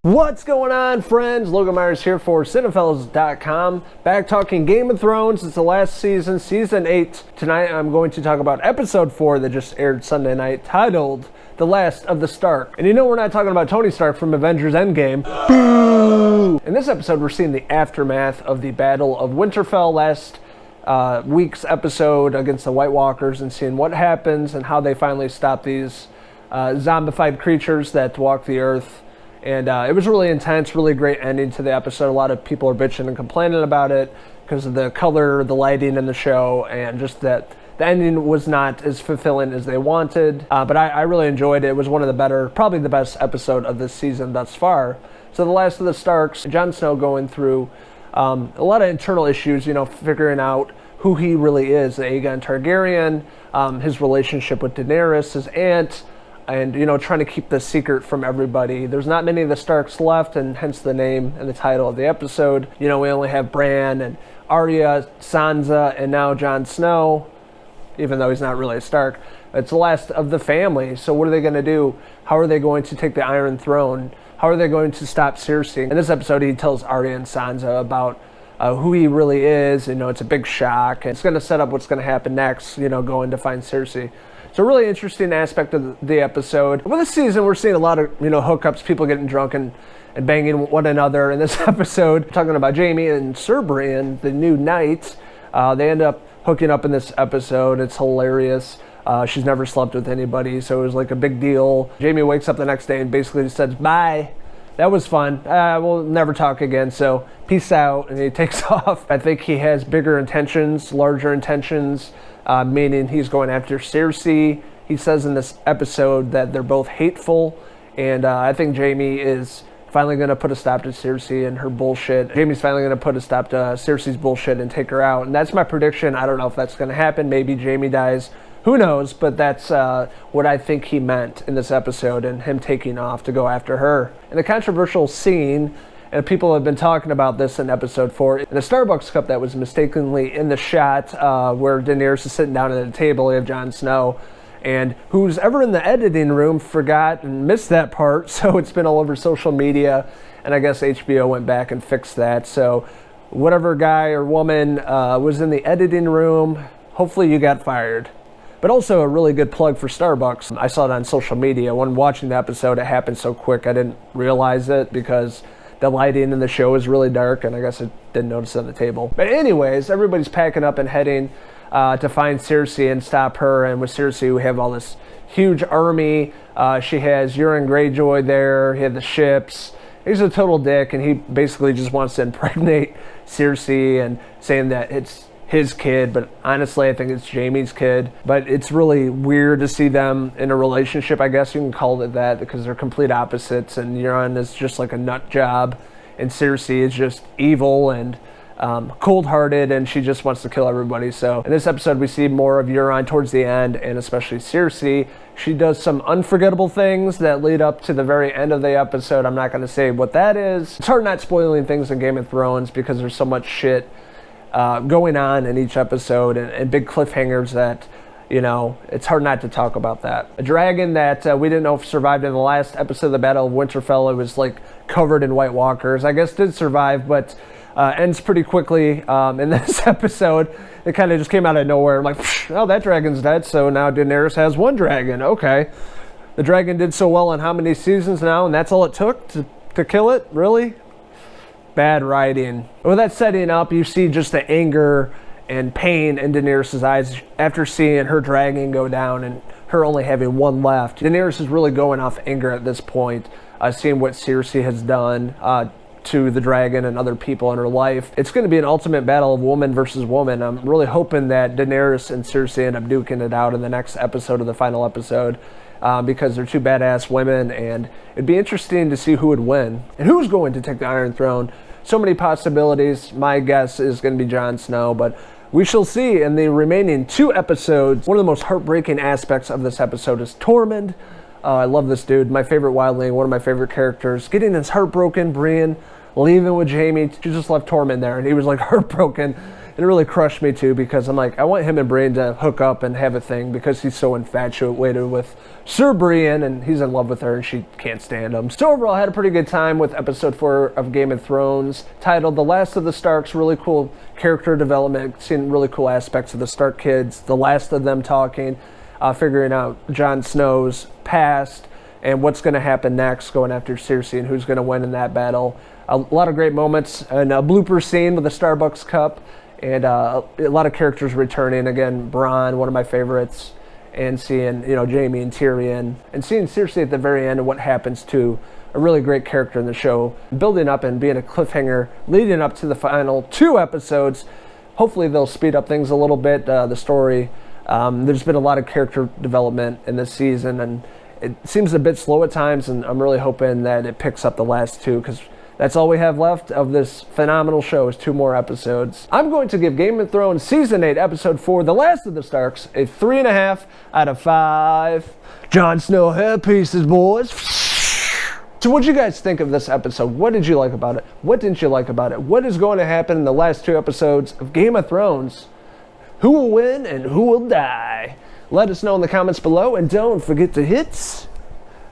What's going on, friends? Logan Myerz here for Cinephellas.com. Back talking Game of Thrones. It's the last season, season 8. Tonight I'm going to talk about episode 4 that just aired Sunday night, titled The Last of the Stark. And you know we're not talking about Tony Stark from Avengers Endgame. Boo! In this episode we're seeing the aftermath of the Battle of Winterfell, last week's episode against the White Walkers, and seeing what happens and how they finally stop these zombified creatures that walk the earth. And it was really intense, really great ending to the episode. A lot of people are bitching and complaining about it because of the color, the lighting in the show, and just that the ending was not as fulfilling as they wanted. But I really enjoyed it. It was one of the better, probably the best episode of this season thus far. So The Last of the Starks, Jon Snow going through a lot of internal issues, you know, figuring out who he really is, Aegon Targaryen, his relationship with Daenerys, his aunt, and, you know, trying to keep the secret from everybody. There's not many of the Starks left, and hence the name and the title of the episode. You know, we only have Bran and Arya, Sansa, and now Jon Snow, even though he's not really a Stark. It's the last of the family. So what are they going to do? How are they going to take the Iron Throne? How are they going to stop Cersei? In this episode, he tells Arya and Sansa about who he really is. You know, it's a big shock. And it's going to set up what's going to happen next, you know, going to find Cersei. So a really interesting aspect of the episode. With this season, we're seeing a lot of, you know, hookups, people getting drunk and banging one another. In this episode, talking about Jaime and Brienne, the new knights, they end up hooking up in this episode. It's hilarious. She's never slept with anybody, so it was like a big deal. Jaime wakes up the next day and basically says, bye. That was fun. We'll never talk again, so peace out. And he takes off. I think he has bigger intentions, larger intentions, meaning he's going after Cersei. He says in this episode that they're both hateful, and I think Jaime is finally going to put a stop to Cersei and her bullshit. Jaime's finally going to put a stop to Cersei's bullshit and take her out, and that's my prediction. I don't know if that's going to happen. Maybe Jaime dies. Who knows? But that's what I think he meant in this episode, and him taking off to go after her. And a controversial scene, and people have been talking about this in episode 4, in a Starbucks cup that was mistakenly in the shot where Daenerys is sitting down at a table. You have Jon Snow, and who's ever in the editing room forgot and missed that part, so it's been all over social media, and I guess HBO went back and fixed that. So whatever guy or woman was in the editing room, hopefully you got fired. But also a really good plug for Starbucks. I saw it on social media. When watching the episode, it happened so quick I didn't realize it because the lighting in the show is really dark, and I guess I didn't notice it on the table. But anyways, everybody's packing up and heading to find Cersei and stop her. And with Cersei, we have all this huge army. She has Euron Greyjoy there. He had the ships. He's a total dick, and he basically just wants to impregnate Cersei and saying that it's his kid, but honestly I think it's Jaime's kid. But it's really weird to see them in a relationship, I guess you can call it that, because they're complete opposites, and Euron is just like a nut job, and Cersei is just evil and cold-hearted, and she just wants to kill everybody. So in this episode we see more of Euron towards the end, and especially Cersei. She does some unforgettable things that lead up to the very end of the episode. I'm not going to say what that is. It's hard not spoiling things in Game of Thrones because there's so much shit going on in each episode, and big cliffhangers that, you know, it's hard not to talk about that. A dragon that we didn't know if survived in the last episode of the Battle of Winterfell. It was like covered in White Walkers. I guess did survive, but ends pretty quickly in this episode. It kind of just came out of nowhere. I'm like, oh, that dragon's dead, so now Daenerys has one dragon. Okay. The dragon did so well in how many seasons now, and that's all it took to kill it? Really? Bad writing. With that setting up, you see just the anger and pain in Daenerys' eyes after seeing her dragon go down and her only having one left. Daenerys is really going off anger at this point, seeing what Cersei has done to the dragon and other people in her life. It's going to be an ultimate battle of woman versus woman. I'm really hoping that Daenerys and Cersei end up duking it out in the next episode of the final episode. Because they're two badass women, and it'd be interesting to see who would win and who's going to take the Iron Throne. So many possibilities. My guess is going to be Jon Snow, but we shall see in the remaining 2 episodes. One of the most heartbreaking aspects of this episode is Tormund. I love this dude. My favorite wildling, one of my favorite characters. Getting his heart broken, Brienne leaving with Jaime. She just left Tormund there, and he was like heartbroken. it really crushed me too, because I'm like, I want him and Brienne to hook up and have a thing, because he's so infatuated with Sir Brienne and he's in love with her and she can't stand him. So overall, I had a pretty good time with episode 4 of Game of Thrones, titled The Last of the Starks. Really cool character development, seeing really cool aspects of the Stark kids, the last of them talking, figuring out Jon Snow's past and what's going to happen next, going after Cersei and who's going to win in that battle. A lot of great moments, and a blooper scene with the Starbucks cup, and a lot of characters returning. Again, Bronn, one of my favorites, and seeing, Jaime and Tyrion, and seeing Cersei at the very end and what happens to a really great character in the show, building up and being a cliffhanger leading up to the final 2 episodes. Hopefully they'll speed up things a little bit, the story. There's been a lot of character development in this season, and it seems a bit slow at times, and I'm really hoping that it picks up the last 2, because that's all we have left of this phenomenal show is 2 more episodes. I'm going to give Game of Thrones Season 8, Episode 4, The Last of the Starks, a 3.5 out of 5 Jon Snow hair pieces, boys. So what did you guys think of this episode? What did you like about it? What didn't you like about it? What is going to happen in the last 2 episodes of Game of Thrones? Who will win and who will die? Let us know in the comments below, and don't forget to hit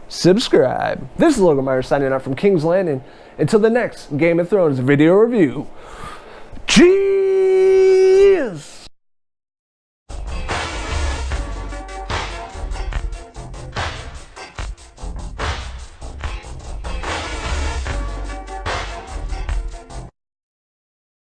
subscribe. This is Logan Myerz signing out from King's Landing. Until the next Game of Thrones video review. Cheers!